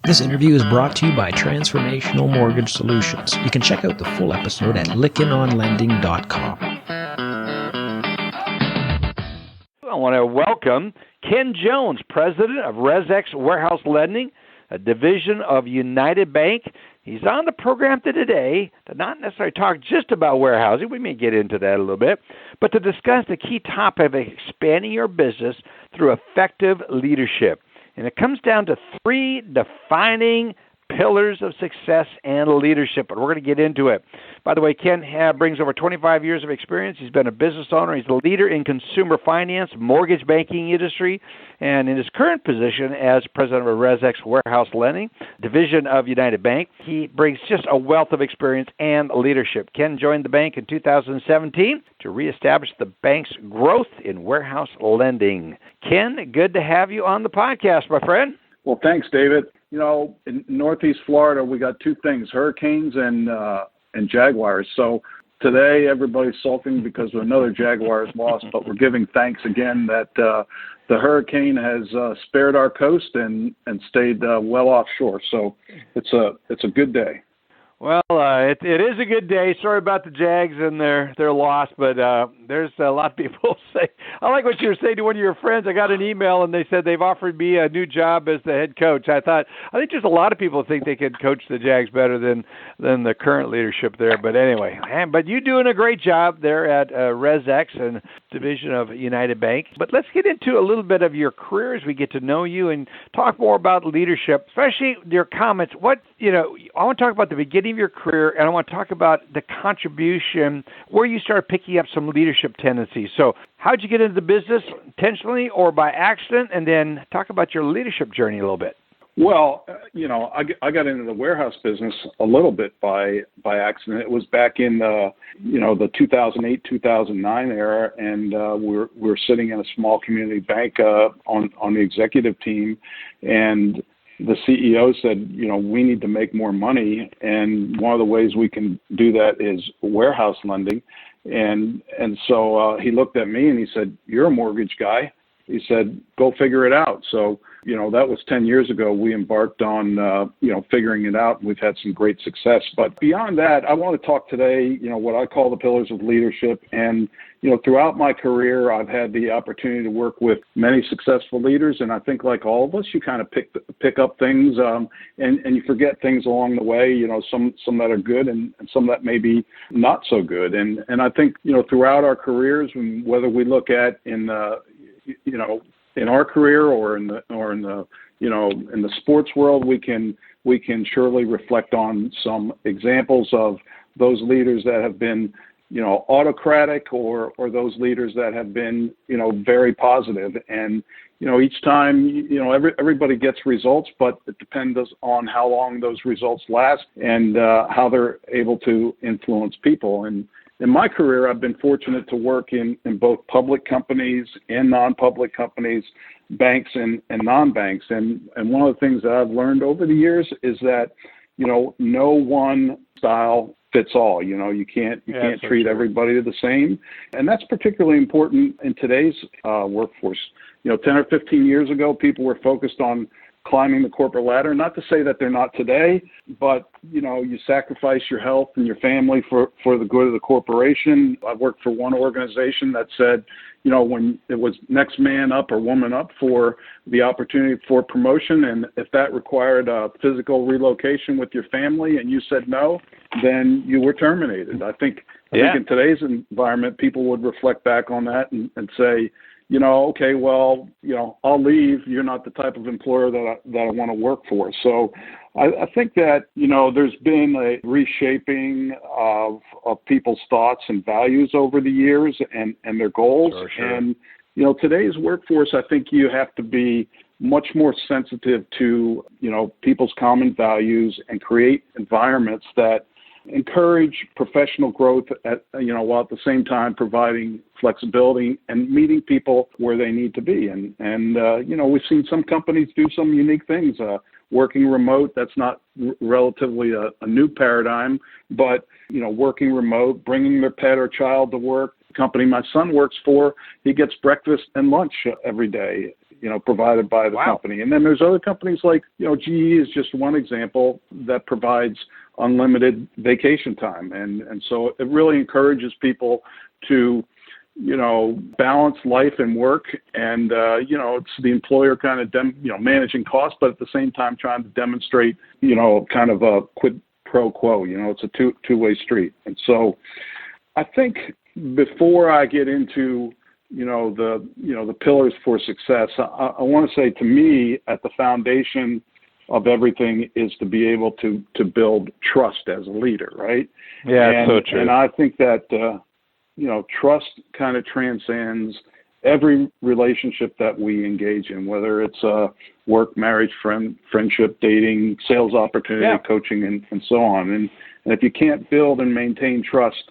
This interview is brought to you by Transformational Mortgage Solutions. You can check out the full episode at LykkenOnLending.com. I want to welcome Ken Jones, president of resX Warehouse Lending, a division of United Bank. He's on the program today to not necessarily talk just about warehousing. We may get into that a little bit, but to discuss the key topic of expanding your business through effective leadership. And it comes down to three defining pillars of success and leadership, and we're going to get into it. By the way, Ken brings over 25 years of experience. He's been a business owner. He's a leader in consumer finance, mortgage banking industry, and in his current position as president of resX Warehouse Lending, division of United Bank, he brings just a wealth of experience and leadership. Ken joined the bank in 2017 to reestablish the bank's growth in warehouse lending. Ken, good to have you on the podcast, my friend. Well, thanks, David. You know, in Northeast Florida, we got two things, hurricanes and jaguars. So today, everybody's sulking because another Jaguars lost, but we're giving thanks again that the hurricane has spared our coast and stayed well offshore. So it's a good day. Well, it is a good day. Sorry about the Jags and their loss, but there's a lot of people say. I like what you were saying to one of your friends. I got an email and they said they've offered me a new job as the head coach. I think just a lot of people think they can coach the Jags better than the current leadership there. But anyway, but you're doing a great job there at resX and division of United Bank. But let's get into a little bit of your career as we get to know you and talk more about leadership, especially your comments. I want to talk about the beginning of your career, and I want to talk about the contribution where you started picking up some leadership tendencies. So how'd you get into the business, intentionally or by accident? And then talk about your leadership journey a little bit. Well, I got into the warehouse business a little bit by accident. It was back in the 2008-2009 era, and we were sitting in a small community bank on the executive team, and the CEO said, we need to make more money, and one of the ways we can do that is warehouse lending. And so he looked at me and he said, "You're a mortgage guy." He said, "Go figure it out." So, that was 10 years ago. We embarked on, figuring it out. We've had some great success. But beyond that, I want to talk today, what I call the pillars of leadership. And, throughout my career, I've had the opportunity to work with many successful leaders. And I think like all of us, you kind of pick up things and you forget things along the way, some that are good and some that may be not so good. And I think, throughout our careers, whether we look at in our career or in the sports world, we can surely reflect on some examples of those leaders that have been, autocratic or those leaders that have been, very positive. And, each time, everybody gets results, but it depends on how long those results last and how they're able to influence people. And in my career, I've been fortunate to work in both public companies and non-public companies, banks and non-banks. And one of the things that I've learned over the years is that, no one style fits all. You can't treat everybody the same. And that's particularly important in today's workforce. 10 or 15 years ago, people were focused on climbing the corporate ladder. Not to say that they're not today, but, you sacrifice your health and your family for the good of the corporation. I worked for one organization that said, when it was next man up or woman up for the opportunity for promotion, and if that required a physical relocation with your family and you said no, then you were terminated. I think in today's environment, people would reflect back on that and say, okay, well, I'll leave. You're not the type of employer that I want to work for. So I think that, there's been a reshaping of people's thoughts and values over the years and their goals. Sure. And, today's workforce, I think you have to be much more sensitive to, people's common values and create environments that encourage professional growth while at the same time providing flexibility and meeting people where they need to be. And we've seen some companies do some unique things, working remote. That's not relatively a new paradigm, but, working remote, bringing their pet or child to work. The company my son works for, he gets breakfast and lunch every day. provided by the company. And then there's other companies like, GE is just one example that provides unlimited vacation time. And so it really encourages people to, balance life and work. And, it's the employer kind of, managing costs, but at the same time trying to demonstrate, kind of a quid pro quo, it's a two-way street. And so I think before I get into, the pillars for success, I want to say, to me, at the foundation of everything is to be able to build trust as a leader, right? Yeah, it's so true. And I think that, trust kind of transcends every relationship that we engage in, whether it's work, marriage, friendship, dating, sales opportunity, coaching, and so on. And if you can't build and maintain trust,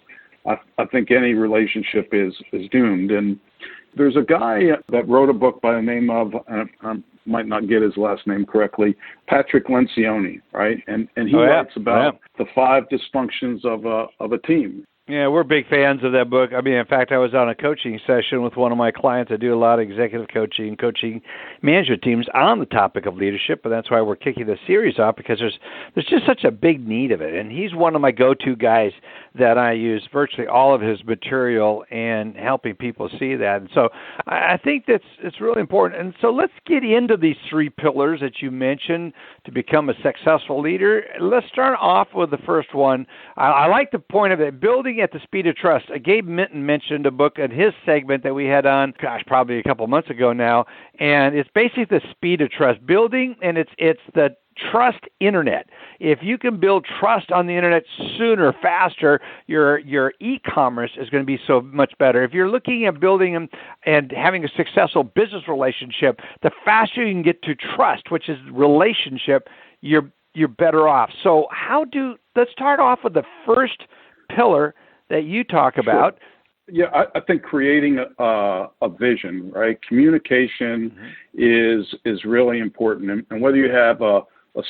I think any relationship is doomed. And there's a guy that wrote a book by the name of, I might not get his last name correctly, Patrick Lencioni, right? And he writes about the 5 dysfunctions of a team. Yeah, we're big fans of that book. I mean, in fact, I was on a coaching session with one of my clients. I do a lot of executive coaching management teams on the topic of leadership, and that's why we're kicking the series off, because there's just such a big need of it. And he's one of my go-to guys that I use virtually all of his material and helping people see that. And so I think it's really important. And so let's get into these 3 pillars that you mentioned to become a successful leader. Let's start off with the first one. I like the point of it, building at the speed of trust. Gabe Minton mentioned a book in his segment that we had on, probably a couple months ago now, and it's basically the speed of trust building, and it's the trust internet. If you can build trust on the internet sooner, faster, your e-commerce is going to be so much better. If you're looking at building and having a successful business relationship, the faster you can get to trust, which is relationship, you're better off. So let's start off with the first pillar that you talk about. Yeah, I think creating a vision, right? Communication is really important. And whether you have a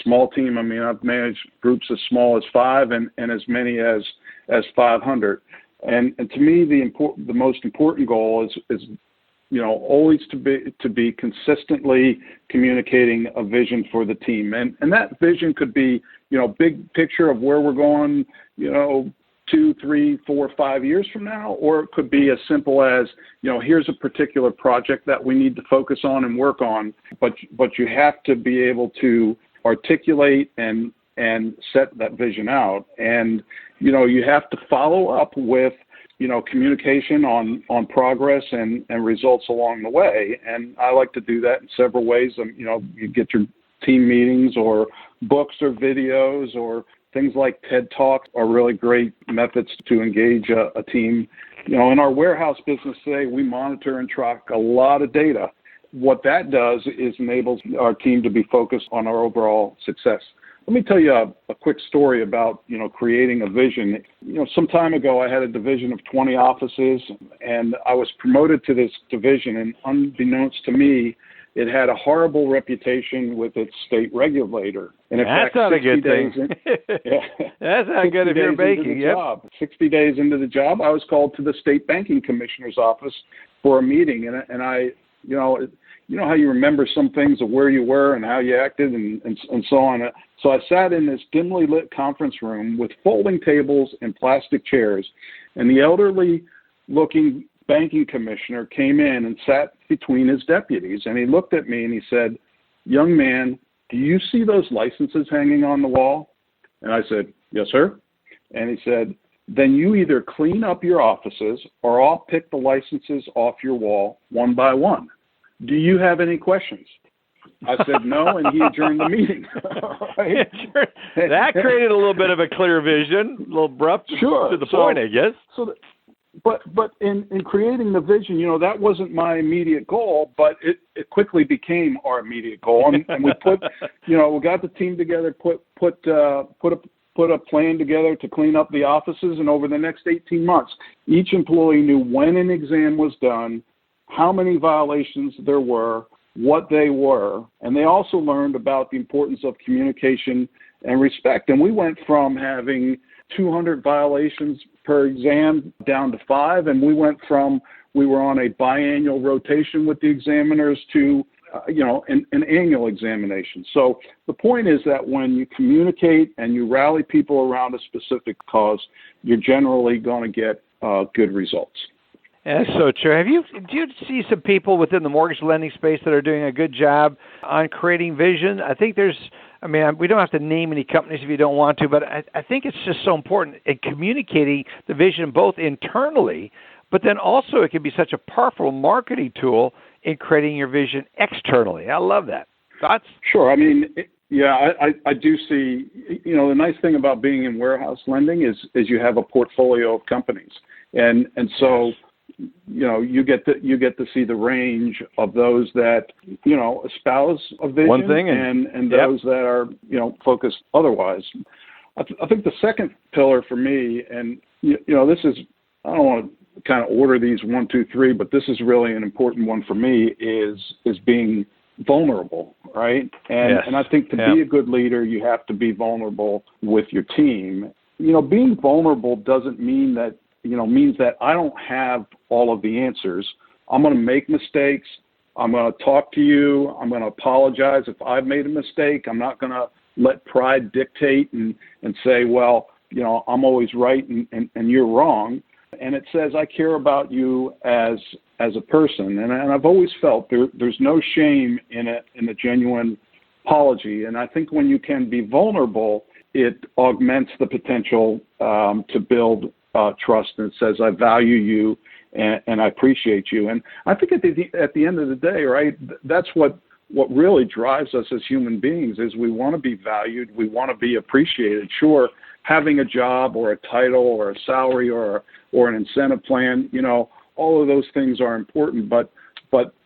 small team, I mean, I've managed groups as small as 5 and as many as 500. And to me, the most important goal is always to be consistently communicating a vision for the team. And that vision could be, big picture of where we're going, 2, 3, 4, 5 years from now, or it could be as simple as, here's a particular project that we need to focus on and work on, but you have to be able to articulate and set that vision out. And, you have to follow up with, communication on progress and results along the way. And I like to do that in several ways. You get your team meetings or books or videos or things like TED Talks are really great methods to engage a team. In our warehouse business today, we monitor and track a lot of data. What that does is enables our team to be focused on our overall success. Let me tell you a quick story about, creating a vision. Some time ago, I had a division of 20 offices, and I was promoted to this division, and unbeknownst to me, it had a horrible reputation with its state regulator. And in That's fact, not a good thing. That's not good if you're banking. 60 days into the job, I was called to the state banking commissioner's office for a meeting. And I, how you remember some things of where you were and how you acted and so on. So I sat in this dimly lit conference room with folding tables and plastic chairs. And the elderly looking banking commissioner came in and sat between his deputies, and he looked at me and he said, "Young man, do you see those licenses hanging on the wall?" And I said, "Yes, sir." And he said, "Then you either clean up your offices or I'll pick the licenses off your wall one by one. Do you have any questions?" I said no, and he adjourned the meeting. Right? That created a little bit of a clear vision, a little abrupt to the point, I guess. But in creating the vision, that wasn't my immediate goal, but it quickly became our immediate goal. And we put, we got the team together, put a plan together to clean up the offices. And over the next 18 months, each employee knew when an exam was done, how many violations there were, what they were. And they also learned about the importance of communication and respect. And we went from having 200 violations per exam down to 5, and we were on a biannual rotation with the examiners to an annual examination. So the point is that when you communicate and you rally people around a specific cause, you're generally going to get good results. That's so true. Do you see some people within the mortgage lending space that are doing a good job on creating vision? I think we don't have to name any companies if you don't want to, but I think it's just so important in communicating the vision both internally, but then also it can be such a powerful marketing tool in creating your vision externally. I love that. Thoughts? Sure. I do see, the nice thing about being in warehouse lending is you have a portfolio of companies. And so, you get to see the range of those that, espouse a vision one thing and those that are, focused otherwise. I think the second pillar for me, and, this is, I don't want to kind of order these 1, 2, 3, but this is really an important one for me is being vulnerable, right? And I think to be a good leader, you have to be vulnerable with your team. Being vulnerable doesn't mean that, means that I don't have all of the answers. I'm going to make mistakes. I'm going to talk to you. I'm going to apologize if I've made a mistake. I'm not going to let pride dictate and say, well, I'm always right and you're wrong. And it says I care about you as a person. And I've always felt there's no shame in a genuine apology. And I think when you can be vulnerable, it augments the potential to build trust, and it says I value you and I appreciate you. And I think at the end of the day, right, that's what really drives us as human beings is we want to be valued, we want to be appreciated. Sure, having a job or a title or a salary or an incentive plan, all of those things are important, but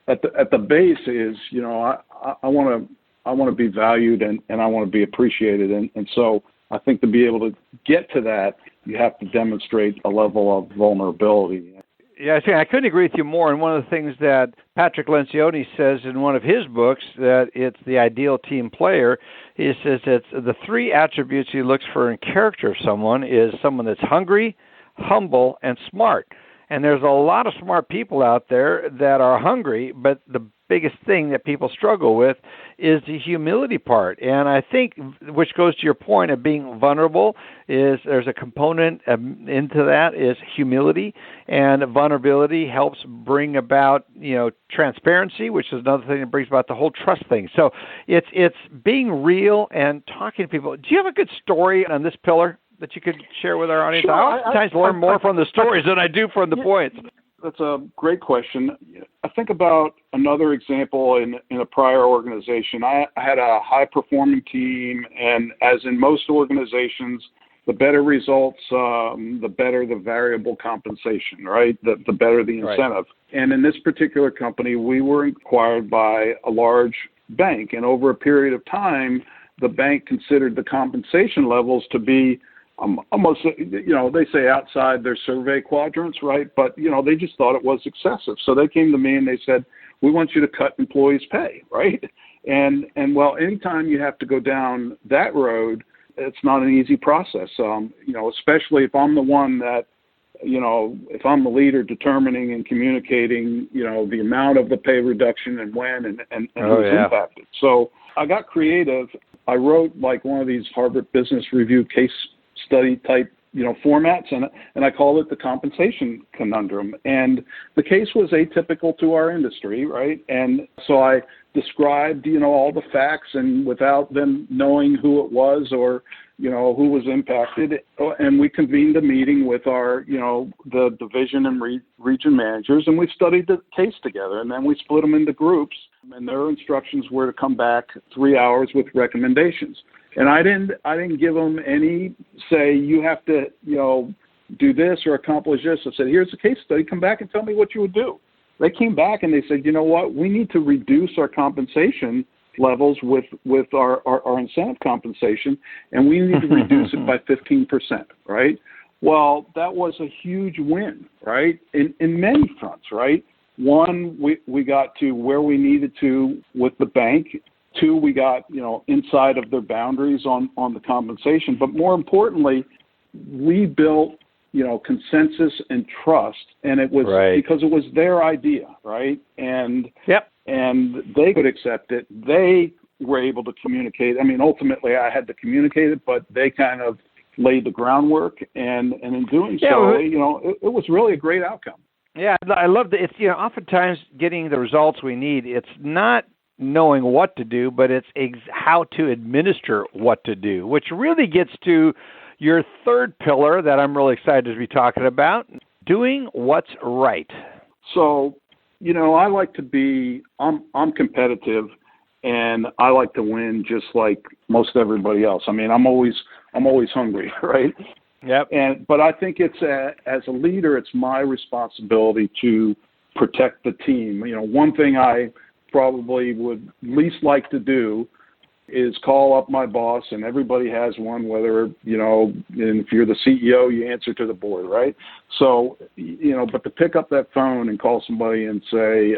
at the base is, I want to be valued and I want to be appreciated. And so I think to be able to get to that, you have to demonstrate a level of vulnerability. Yeah, I couldn't agree with you more. And one of the things that Patrick Lencioni says in one of his books, that it's the ideal team player, he says it's the 3 attributes he looks for in character of someone is someone that's hungry, humble, and smart. And there's a lot of smart people out there that are hungry, but the biggest thing that people struggle with is the humility part. And I think, which goes to your point of being vulnerable, is there's a component into that is humility, and vulnerability helps bring about, transparency, which is another thing that brings about the whole trust thing. So it's being real and talking to people. Do you have a good story on this pillar that you could share with our audience? Sure, I oftentimes learn more from the stories than I do from the points. That's a great question. I think about another example in a prior organization. I had a high-performing team, and as in most organizations, the better results, the better the variable compensation, right? The better the incentive. Right. And in this particular company, we were acquired by a large bank, and over a period of time, the bank considered the compensation levels to be almost, they say outside their survey quadrants, right? But, they just thought it was excessive. So they came to me and they said, we want you to cut employees' pay, right? And well, anytime you have to go down that road, it's not an easy process, especially if I'm the one that, if I'm the leader determining and communicating, the amount of the pay reduction and when and who's impacted. So I got creative. I wrote like one of these Harvard Business Review case study type, formats, and I call it the compensation conundrum. And the case was atypical to our industry, right? And so I described, all the facts, and without them knowing who it was or, who was impacted. And we convened a meeting with our, the division and region managers, and we studied the case together. And then we split them into groups, and their instructions were to come back 3 hours with recommendations. And I didn't give them any say, you have to, do this or accomplish this. I said, here's a case study. Come back and tell me what you would do. They came back and they said, you know what? We need to reduce our compensation levels with our incentive compensation, and we need to reduce it by 15%, right? Well, that was a huge win, right? In many fronts, right? One, we got to where we needed to with the bank. 2, we got, inside of their boundaries on the compensation. But more importantly, we built, consensus and trust. And it was because it was their idea, right? And and they could accept it. They were able to communicate. I mean, ultimately I had to communicate it, but they kind of laid the groundwork, and in doing so, it was really a great outcome. Yeah, I love that. It's, oftentimes getting the results we need, it's not knowing what to do, but it's how to administer what to do, which really gets to your third pillar that I'm really excited to be talking about, doing what's right. So, I like to be, I'm competitive, and I like to win just like most everybody else. I mean, I'm always hungry, right? Yep. But I think as a leader, it's my responsibility to protect the team. One thing I probably would least like to do is call up my boss, and everybody has one, whether, and if you're the CEO, you answer to the board, right? So, but to pick up that phone and call somebody and say,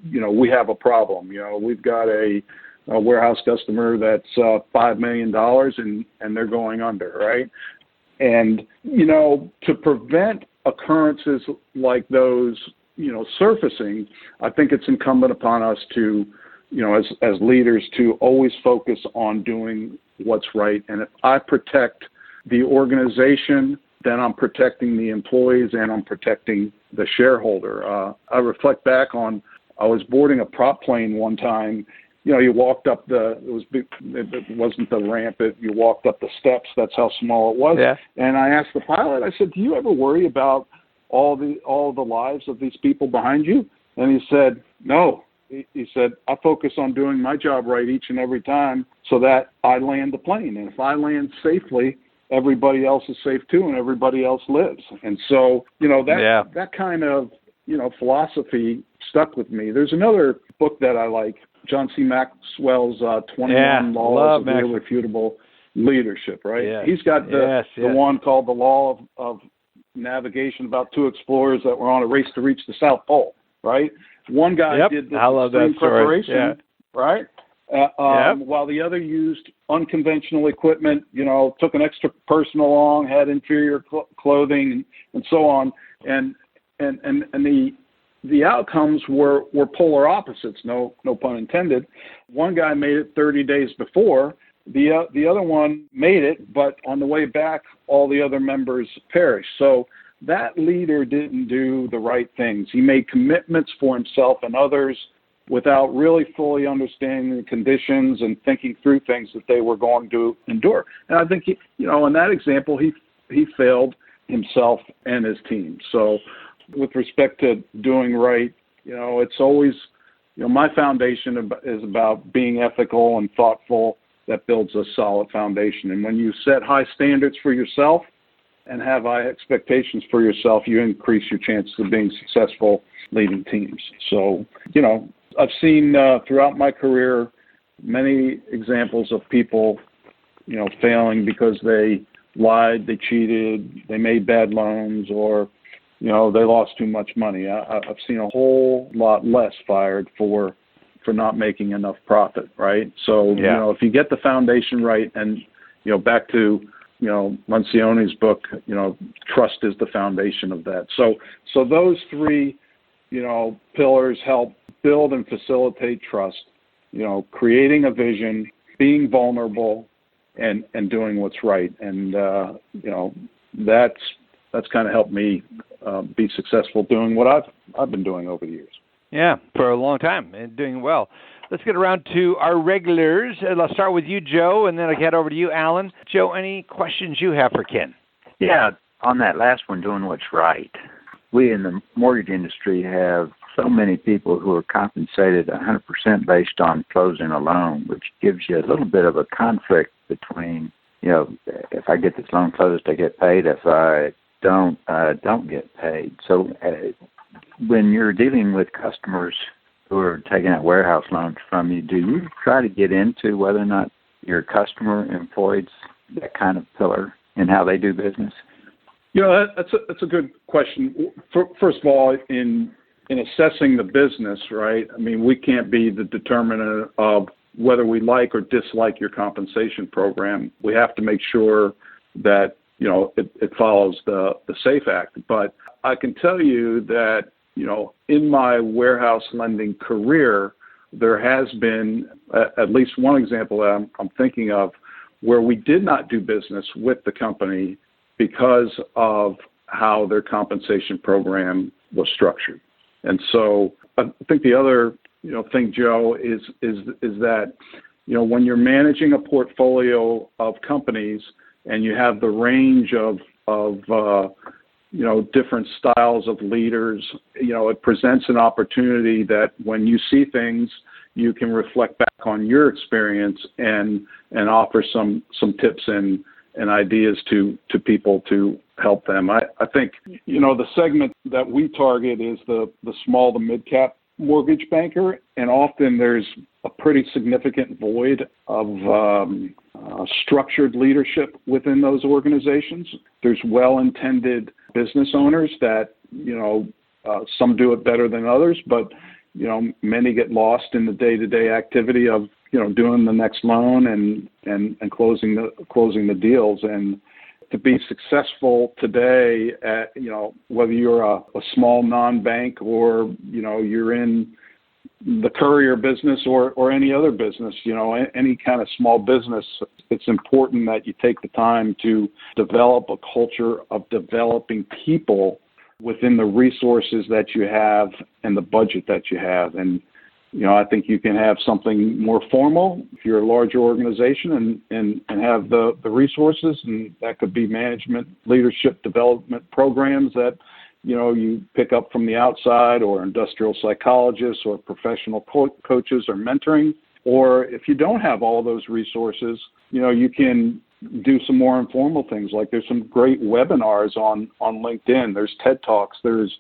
we have a problem. We've got a warehouse customer that's $5 million and they're going under, right? And, to prevent occurrences like those, surfacing, I think it's incumbent upon us to, as leaders, to always focus on doing what's right. And if I protect the organization, then I'm protecting the employees and I'm protecting the shareholder. I reflect back on, I was boarding a prop plane one time. You walked up it wasn't the ramp, you walked up the steps. That's how small it was. Yeah. And I asked the pilot, I said, do you ever worry about all the lives of these people behind you? And he said, no. He said, I focus on doing my job right each and every time so that I land the plane. And if I land safely, everybody else is safe too, and everybody else lives. And so, that kind of, philosophy stuck with me. There's another book that I like, John C. Maxwell's 21 Laws of Irrefutable Leadership, right? Yes. He's got the one called The Law of Navigation, about two explorers that were on a race to reach the South Pole, right? One guy did this extreme preparation, right? While the other used unconventional equipment, took an extra person along, had inferior clothing, and so on. And the outcomes were polar opposites, no pun intended. One guy made it 30 days before. The other one made it, but on the way back, all the other members perished. So that leader didn't do the right things. He made commitments for himself and others without really fully understanding the conditions and thinking through things that they were going to endure. And I think, in that example, he failed himself and his team. So with respect to doing right, it's always, my foundation is about being ethical and thoughtful. That builds a solid foundation. And when you set high standards for yourself and have high expectations for yourself, you increase your chances of being successful leading teams. So, I've seen throughout my career many examples of people, failing because they lied, they cheated, they made bad loans, or, they lost too much money. I've seen a whole lot less fired for not making enough profit, right? So, if you get the foundation right, and, back to, Lencioni's book, trust is the foundation of that. So those three, pillars help build and facilitate trust, creating a vision, being vulnerable, and doing what's right. And, that's kind of helped me be successful doing what I've been doing over the years. Yeah, for a long time and doing well. Let's get around to our regulars. Let's start with you, Joe, and then I'll head over to you, Alan. Joe, any questions you have for Ken? Yeah, on that last one, doing what's right. We in the mortgage industry have so many people who are compensated 100% based on closing a loan, which gives you a little bit of a conflict between, if I get this loan closed, I get paid. If I don't get paid. So when you're dealing with customers who are taking out warehouse loans from you, do you try to get into whether or not your customer employs that kind of pillar in how they do business? That's a good question. First of all, in assessing the business, right, I mean, we can't be the determinant of whether we like or dislike your compensation program. We have to make sure that, it follows the SAFE Act. But I can tell you that, in my warehouse lending career, there has been at least one example that I'm thinking of where we did not do business with the company because of how their compensation program was structured. And so I think the other thing, Joe, is that when you're managing a portfolio of companies and you have the range of different styles of leaders, it presents an opportunity that when you see things, you can reflect back on your experience and offer some tips and ideas to people to help them. I think, the segment that we target is the small to mid-cap mortgage banker, and often there's a pretty significant void of structured leadership within those organizations. There's well-intended business owners that, some do it better than others, but, many get lost in the day-to-day activity of, doing the next loan and closing the deals. And to be successful today at, whether you're a small non-bank or, you're in the courier business or any other business, any kind of small business, it's important that you take the time to develop a culture of developing people within the resources that you have and the budget that you have. And, I think you can have something more formal if you're a larger organization and have the resources, and that could be management, leadership development programs that, you pick up from the outside, or industrial psychologists or professional coaches or mentoring. Or if you don't have all those resources, you can do some more informal things. Like there's some great webinars on LinkedIn. There's TED Talks. There's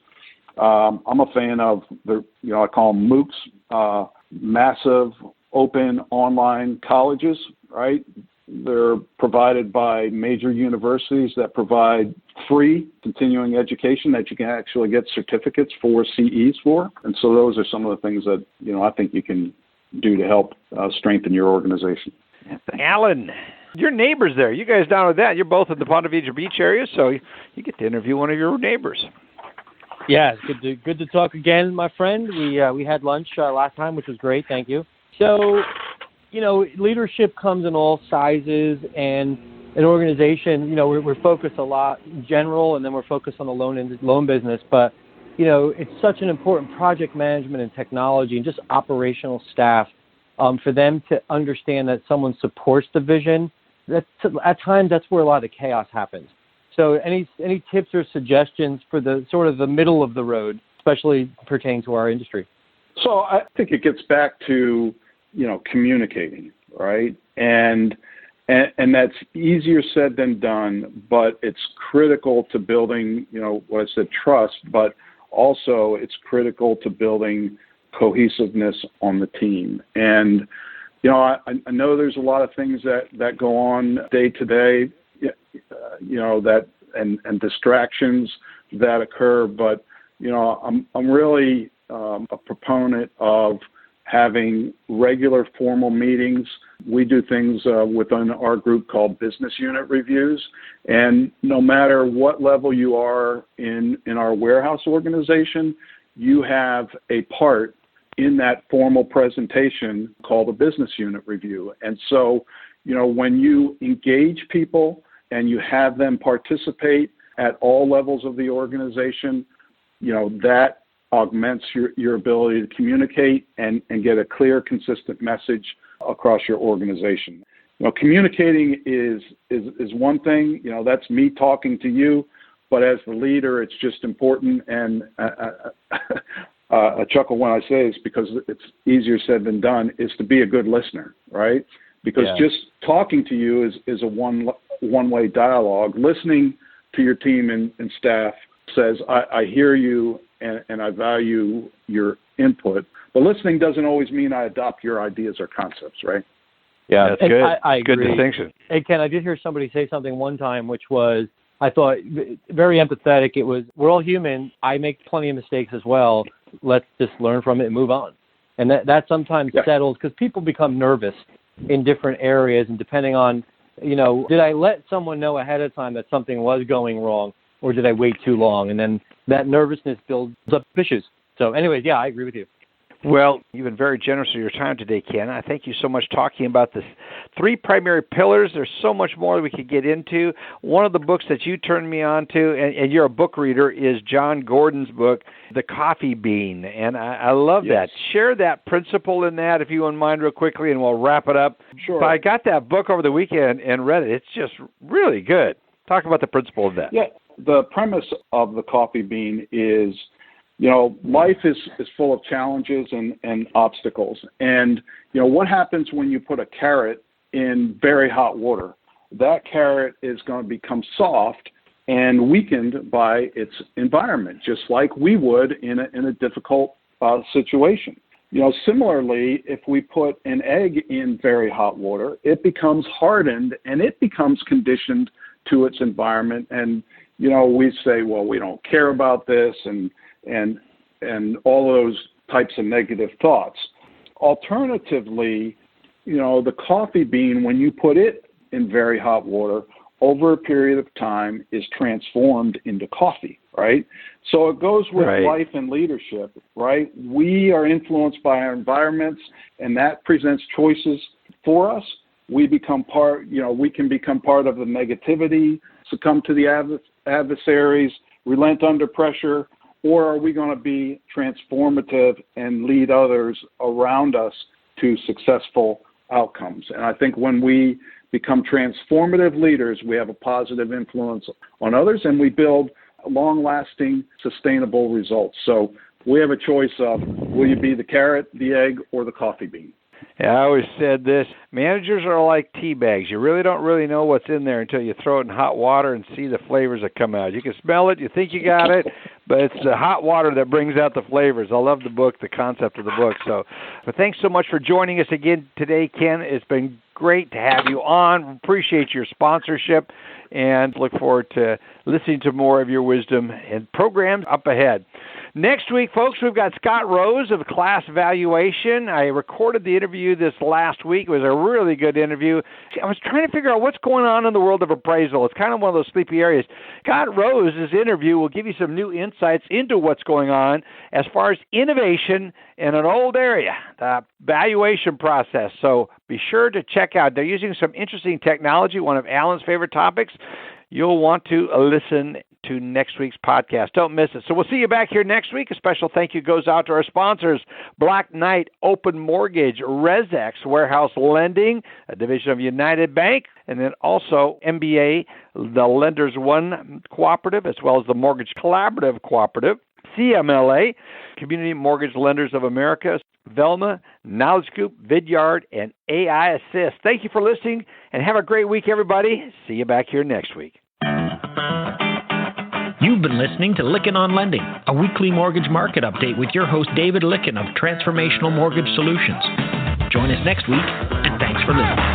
I'm a fan of I call them MOOCs, massive open online colleges, right? They're provided by major universities that provide free continuing education that you can actually get certificates for CEs for. And so those are some of the things that, I think you can do to help strengthen your organization. Alan, your neighbors there, you guys down with that, you're both in the Ponte Vedra Beach area, so you get to interview one of your neighbors. Yeah, it's good to talk again, my friend. We had lunch last time, which was great. Thank you. So, leadership comes in all sizes, and an organization, we're focused a lot in general, and then we're focused on the loan business. But, it's such an important project management and technology and just operational staff for them to understand that someone supports the vision. At times, that's where a lot of the chaos happens. So any tips or suggestions for the sort of the middle of the road, especially pertaining to our industry? So I think it gets back to, communicating, right? And that's easier said than done, but it's critical to building, what I said, trust, but also it's critical to building cohesiveness on the team. And, I know there's a lot of things that go on day to day, that and distractions that occur, but I'm really a proponent of having regular formal meetings. We do things within our group called business unit reviews, and no matter what level you are in our warehouse organization, you have a part in that formal presentation called a business unit review. And so, when you engage people and you have them participate at all levels of the organization, that augments your ability to communicate and get a clear, consistent message across your organization. Communicating is one thing, that's me talking to you, but as the leader, it's just important. And I chuckle when I say this because it's easier said than done, is to be a good listener, right? Because just talking to you is a one-way dialogue. Listening to your team and staff says, I hear you and I value your input. But listening doesn't always mean I adopt your ideas or concepts, right? Yeah, that's good. I agree. Good distinction. Hey, Ken, I did hear somebody say something one time, which was, I thought, very empathetic. It was, we're all human. I make plenty of mistakes as well. Let's just learn from it and move on. And that sometimes settles, because people become nervous in different areas, and depending on, did I let someone know ahead of time that something was going wrong, or did I wait too long? And then that nervousness builds up issues. So anyways, I agree with you. Well, you've been very generous with your time today, Ken. I thank you so much talking about the 3 primary pillars. There's so much more that we could get into. One of the books that you turned me on to, and you're a book reader, is John Gordon's book, The Coffee Bean. And I love that. Share that principle in that, if you wouldn't mind, real quickly, and we'll wrap it up. Sure. But I got that book over the weekend and read it. It's just really good. Talk about the principle of that. Yeah. The premise of The Coffee Bean is, life is full of challenges and obstacles. And, what happens when you put a carrot in very hot water? That carrot is going to become soft and weakened by its environment, just like we would in a difficult situation. Similarly, if we put an egg in very hot water, it becomes hardened and it becomes conditioned to its environment. And, we say, well, we don't care about this and all those types of negative thoughts. Alternatively, the coffee bean, when you put it in very hot water, over a period of time is transformed into coffee, right? So it goes with life and leadership, right? We are influenced by our environments, and that presents choices for us. We become we can become part of the negativity, succumb to the adversaries, relent under pressure, or are we going to be transformative and lead others around us to successful outcomes? And I think when we become transformative leaders, we have a positive influence on others, and we build long-lasting, sustainable results. So we have a choice of, will you be the carrot, the egg, or the coffee bean? Yeah, I always said this, managers are like tea bags. You really don't know what's in there until you throw it in hot water and see the flavors that come out. You can smell it, you think you got it, but it's the hot water that brings out the flavors. I love the book, the concept of the book. So, but thanks so much for joining us again today, Ken. It's been great to have you on. Appreciate your sponsorship and look forward to listening to more of your wisdom and programs up ahead. Next week, folks, we've got Scott Rose of Class Valuation. I recorded the interview this last week. It was a really good interview. I was trying to figure out what's going on in the world of appraisal. It's kind of one of those sleepy areas. Scott Rose's interview will give you some new insights into what's going on as far as innovation in an old area, the valuation process. So be sure to check out. They're using some interesting technology, one of Alan's favorite topics. You'll want to listen to next week's podcast. Don't miss it. So we'll see you back here next week. A special thank you goes out to our sponsors, Black Knight Open Mortgage, resX Warehouse Lending, a division of United Bank, and then also MBA, the Lenders One Cooperative, as well as the Mortgage Collaborative Cooperative, CMLA, Community Mortgage Lenders of America, Velma, Knowledge Group, Vidyard, and AI Assist. Thank you for listening, and have a great week, everybody. See you back here next week. You've been listening to Lykken on Lending, a weekly mortgage market update with your host David Lykken of Transformational Mortgage Solutions. Join us next week, and thanks for listening.